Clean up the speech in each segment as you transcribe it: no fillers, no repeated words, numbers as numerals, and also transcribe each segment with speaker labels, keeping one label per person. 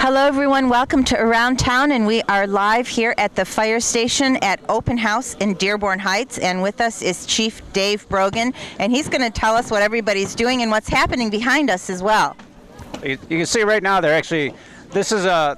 Speaker 1: Hello everyone, welcome to Around Town, and we are live here at the fire station at Open House in Dearborn Heights, and with us is Chief Dave Brogan, and he's going to tell us what everybody's doing and what's happening behind us as well.
Speaker 2: You can see right now they're actually, this is a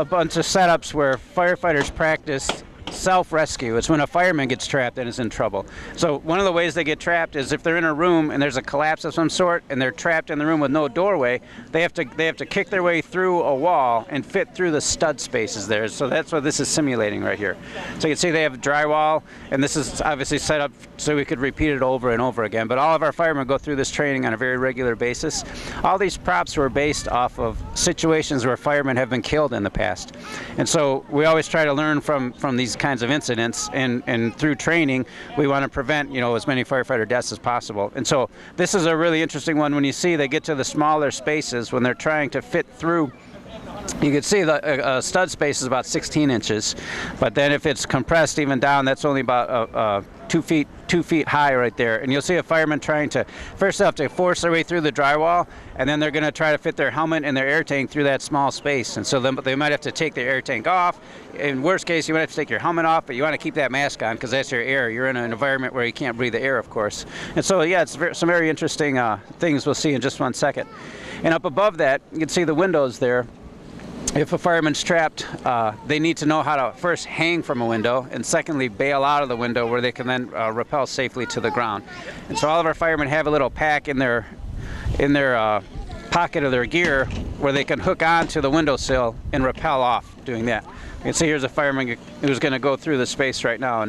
Speaker 2: bunch of setups where firefighters practice self-rescue. It's when a fireman gets trapped and is in trouble. So one of the ways they get trapped is if they're in a room and there's a collapse of some sort and they're trapped in the room with no doorway, they have to kick their way through a wall and fit through the stud spaces there. So that's what this is simulating right here. So you can see they have drywall, and this is obviously set up so we could repeat it over and over again. But all of our firemen go through this training on a very regular basis. All these props were based off of situations where firemen have been killed in the past. And so we always try to learn from these kinds of incidents, and through training we want to prevent as many firefighter deaths as possible. And so this is a really interesting one. When you see they get to the smaller spaces when they're trying to fit through, you can see the stud space is about 16 inches, but then if it's compressed even down, that's only about 2 feet high right there. And you'll see a fireman trying to first have to force their way through the drywall, and then they're going to try to fit their helmet and their air tank through that small space. And so then they might have to take their air tank off. In worst case, you might have to take your helmet off, but you want to keep that mask on because that's your air. You're in an environment where you can't breathe the air, of course. And so yeah, it's some very interesting things we'll see in just one second. And up above that, you can see the windows there. If a fireman's trapped, they need to know how to first hang from a window, and secondly bail out of the window where they can then rappel safely to the ground. And so all of our firemen have a little pack in their pocket of their gear where they can hook onto the windowsill and rappel off doing that. You can see here's a fireman who's going to go through the space right now,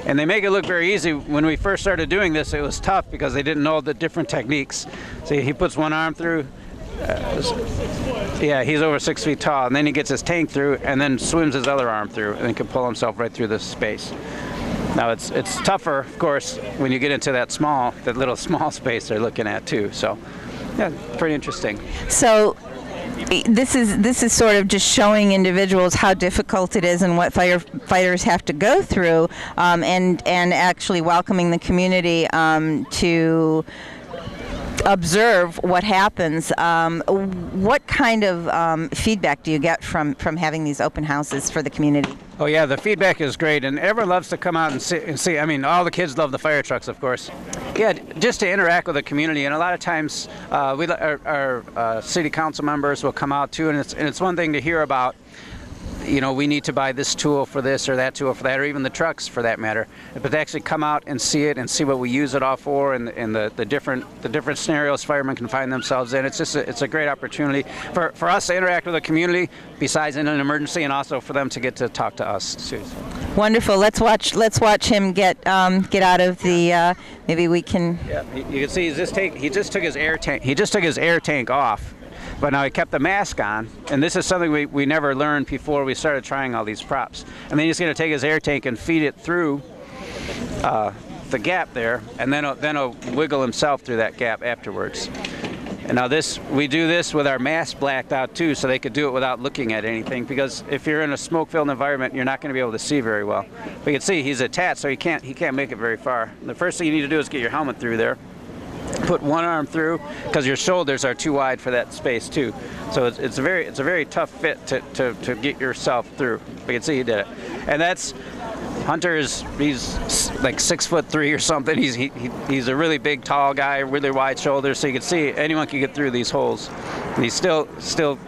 Speaker 2: and they make it look very easy. When we first started doing this, it was tough because they didn't know the different techniques. See, he puts one arm through. Yeah, he's over 6 feet tall, and then he gets his tank through and then swims his other arm through and can pull himself right through this space. Now it's tougher, of course, when you get into that little small space they're looking at too. So yeah, pretty interesting.
Speaker 1: So this is sort of just showing individuals how difficult it is and what firefighters have to go through, and actually welcoming the community to observe what happens. What kind of feedback do you get from having these open houses for the community?
Speaker 2: Oh yeah, the feedback is great, and everyone loves to come out and see. I mean, all the kids love the fire trucks, of course. Yeah, just to interact with the community, and a lot of times our city council members will come out too, and it's one thing to hear about. We need to buy this tool for this or that tool for that, or even the trucks for that matter. But to actually come out and see it and see what we use it all for, and the different scenarios firemen can find themselves in, it's a great opportunity for us to interact with the community besides in an emergency, and also for them to get to talk to us too.
Speaker 1: Wonderful. Let's watch him get out of the. Maybe we can.
Speaker 2: Yeah, you can see he just took his air tank. He just took his air tank off. But now he kept the mask on, and this is something we never learned before we started trying all these props. And then he's going to take his air tank and feed it through the gap there, and then he'll wiggle himself through that gap afterwards. And now we do this with our mask blacked out too, so they could do it without looking at anything, because if you're in a smoke-filled environment, you're not going to be able to see very well. But you can see he's attached, so he can't make it very far. The first thing you need to do is get your helmet through there. Put one arm through, because your shoulders are too wide for that space too. So it's a very tough fit to get yourself through. But you can see he did it. And that's Hunter he's like 6'3" or something. He's a really big, tall guy, really wide shoulders. So you can see anyone can get through these holes. And he's still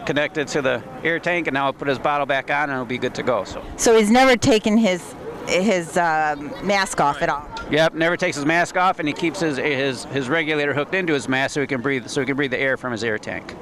Speaker 2: connected to the air tank, and now I'll put his bottle back on and he'll be good to go.
Speaker 1: So he's never taken his mask off at all.
Speaker 2: Yep, never takes his mask off, and he keeps his regulator hooked into his mask so he can breathe the air from his air tank.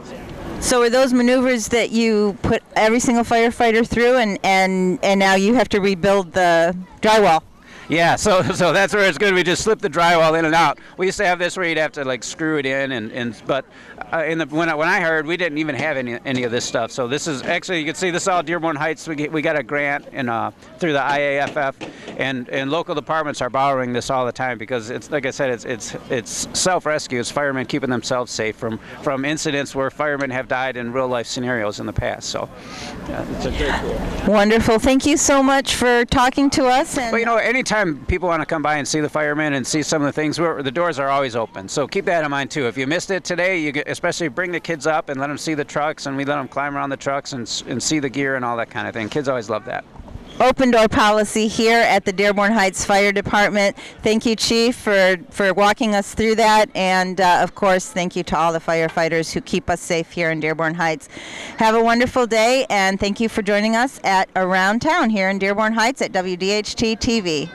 Speaker 1: So are those maneuvers that you put every single firefighter through, and now you have to rebuild the drywall?
Speaker 2: Yeah, so that's where it's good. We just slip the drywall in and out. We used to have this where you'd have to like screw it in, but when I heard, we didn't even have any of this stuff. So this is actually, you can see this is all Dearborn Heights. We got a grant through the IAFF, and local departments are borrowing this all the time, because it's, like I said, it's self-rescue. It's firemen keeping themselves safe from incidents where firemen have died in real life scenarios in the past. So yeah, it's a great tool.
Speaker 1: Wonderful. Thank you so much for talking to us.
Speaker 2: But anytime anytime people want to come by and see the firemen and see some of the things, the doors are always open. So keep that in mind too. If you missed it today, especially bring the kids up and let them see the trucks, and we let them climb around the trucks and see the gear and all that kind of thing. Kids always love that.
Speaker 1: Open door policy here at the Dearborn Heights Fire Department. Thank you, Chief, for walking us through that, and of course, thank you to all the firefighters who keep us safe here in Dearborn Heights. Have a wonderful day, and thank you for joining us at Around Town here in Dearborn Heights at WDHT TV.